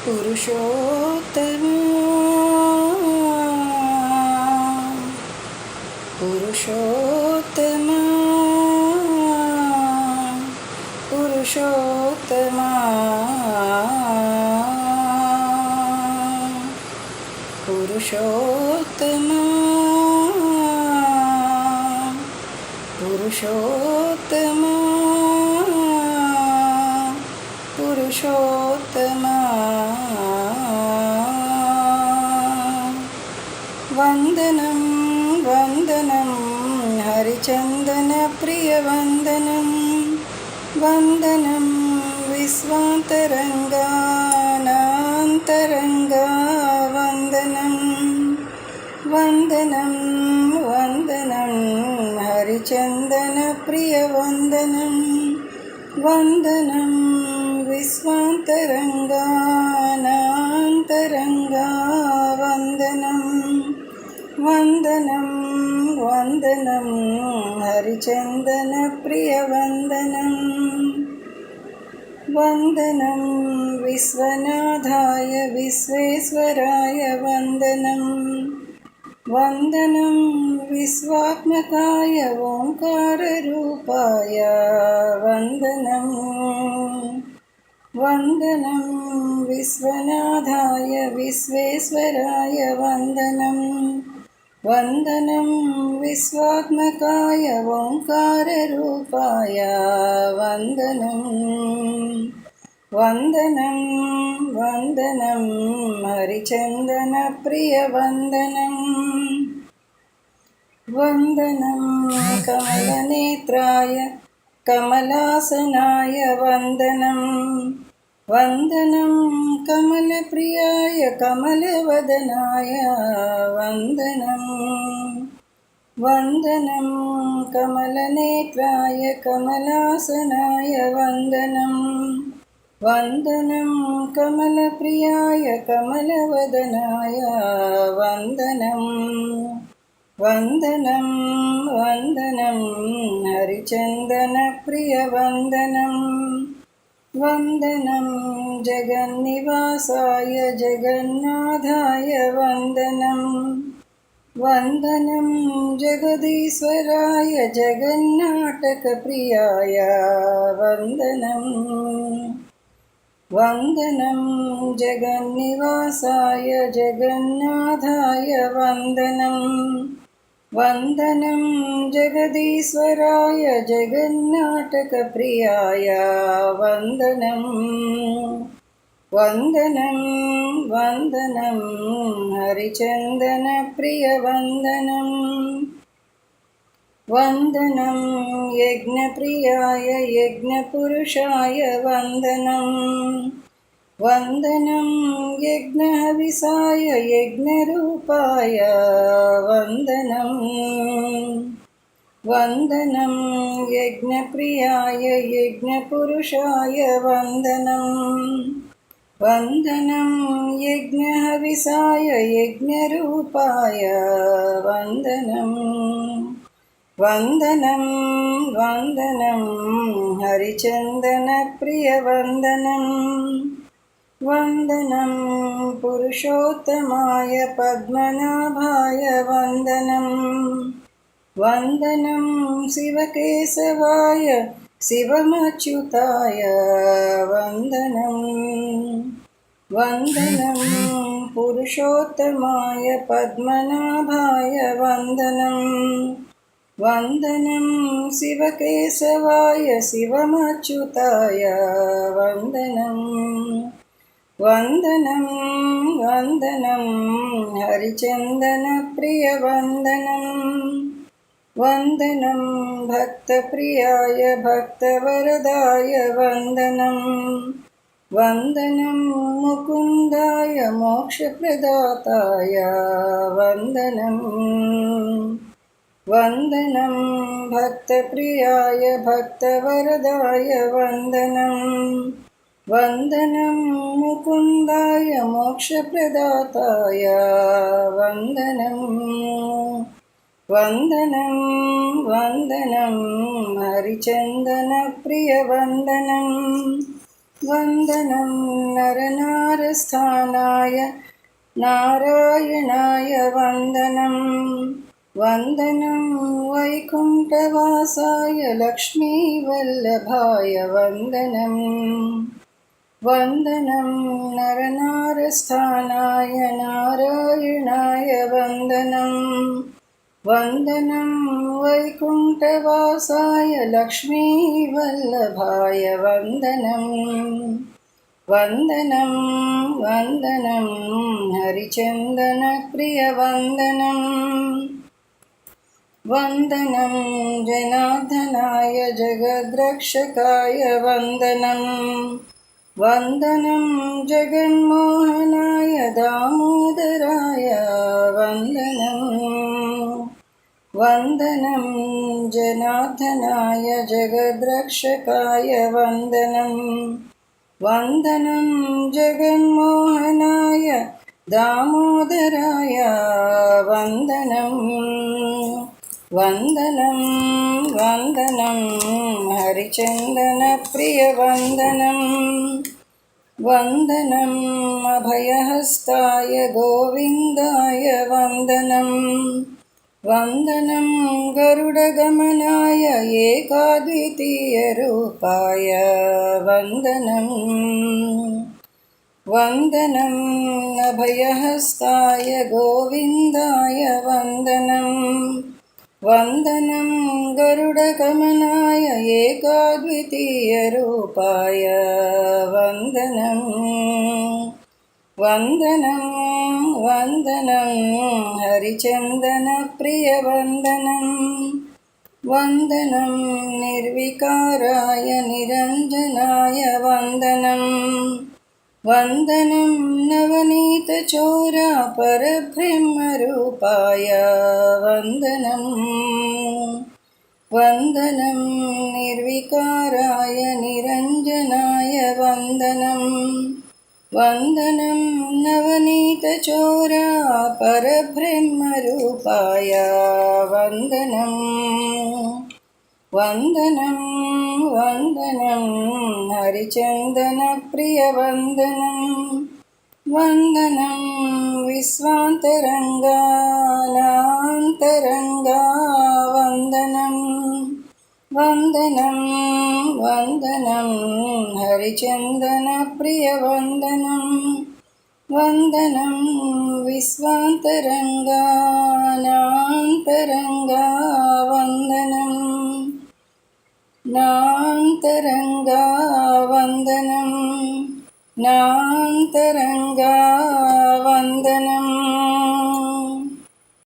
పురుషోత్తమా పురుషోత్తమా పురుషోత్తమా పురుషోత్తమా పురుషోత్తమా పురుషోత్తమా వందనం వందనం హరిచందన ప్రియ వందనం వందనం విశ్వాంతరంగానాంతరంగా వందనం వందనం వందనం హరిచందన ప్రియ వందనం వందనం విశ్వాంతరంగానాంతరంగా వందనం వందనం వందనం హరిచందన ప్రియ వందనం వందనం విశ్వనాథాయ విశ్వేశ్వరాయ వందనం వందనం విశ్వాత్మకాయ ఓంకారరూపాయ వందనం వందనం విశ్వనాథాయ విశ్వేశ్వరాయ వందనం వందనం విశ్వాత్మకాయ ఓంకారరూపాయ వందనం వందనం వందనం హరిచందన ప్రియ వందనం వందనం కమలనేత్రాయ కమలాసనాయ వందనం వందనం కమలప్రియాయ కమలవదనాయ వందనం వందనం కమలనేత్రాయ కమలాసనాయ వందనం వందనం కమలప్రియాయ కమలవదనాయ వందనం వందనం వందనం హరిచందన ప్రియ వందనం వందనం జగన్నివాసాయ జగన్నాథాయ వందనం వందనం జగదీశ్వరాయ జగన్నాటక ప్రియాయ వందనం వందనం జగన్నివాసాయ జగన్నాథాయ వందనం వందనం జగదీశ్వరాయ జగన్నాటక ప్రియాయ వందనం వందనం వందనం హరిచందన ప్రియ వందనం వందనం యజ్ఞప్రియాయ యజ్ఞపురుషాయ వందనం వందనం యజ్ఞహవిసాయ యజ్ఞరూపాయ వందనం వందనం యజ్ఞప్రియాయ యజ్ఞపురుషాయ వందనం వందనం యజ్ఞహవిసాయ యజ్ఞరూపాయ వందనం వందనం వందనం హరిచందన ప్రియ వందనం వందనం పురుషోత్తమాయ పద్మనాభాయ వందనం వందనం శివకేశవాయ శివమచ్యుతాయ వందనం వందనం పురుషోత్తమాయ పద్మనాభాయ వందనం వందనం శివకేశవాయ శివమచ్యుతాయ వందనం వందనం వందనం హరిచందన ప్రియ వందనం వందనం భక్తప్రియాయ భక్తవరదాయ వందనం వందనం ముకుందాయ మోక్షప్రదాతాయ వందనం వందనం భక్తప్రియాయ భక్తవరదాయ వందనం వందనం ముకుందాయ మోక్షప్రదాతాయ వందనం వందనం వందనం హరిచందన ప్రియ వందనం वन्दनं नरनारस्थानाय नारायणाय वन्दनं वन्दनं वैकुण्ठवासाय लक्ष्मीवल्लभाय वन्दनं वन्दनं नरनारस्थानाय नारायणाय वन्दनं वन्दनं वैकुण्ठवासाय लक्ष्मीवल्लभाय वन्दनं वन्दनं वन्दनं हरिचन्दनप्रियवन्दनं वन्दनं जनार्दनाय जगद्रक्षकाय वन्दनं वन्दनं जगन्मोहनाय दामोदराय वन्दनं वन्दनं जनार्दनाय जगद्रक्षकाय वन्दनं वन्दनं जगन्मोहनाय दामोदराय वन्दनं वन्दनं वन्दनं हरिचन्दनप्रियवन्दनं वन्दनम् अभयहस्ताय गोविन्दाय वन्दनं वन्दनं गरुडगमनाय एकाद्वितीयरूपाय वन्दनं वन्दनम् अभयहस्ताय गोविन्दाय वन्दनं वन्दनं गरुडगमनाय एकाद्वितीयरूपाय वन्दनं वन्दनं वन्दनं हरिचन्दनप्रियवन्दनं वन्दनं निर्विकाराय निरञ्जनाय वन्दनं वन्दनं नवनीतचोरापरब्रह्मरूपाय वन्दनं वन्दनं निर्विकाराय निरञ्जनाय वन्दनं वन्दनं नवनीतचोरापरब्रह्मरूपाय वन्दनं वन्दनं वन्दनं हरिचन्दनप्रियवन्दनं वन्दनं विश्वान्तरङ्गानान्तरङ्गा वन्दनं वन्दनं वन्दनं हरिचन्दनप्रियवन्दनं वन्दनं विश्वान्तरङ्गानान्तरङ्गा वन्दनं नान्तरङ्गा वन्दनं नान्तरङ्गा वन्दनं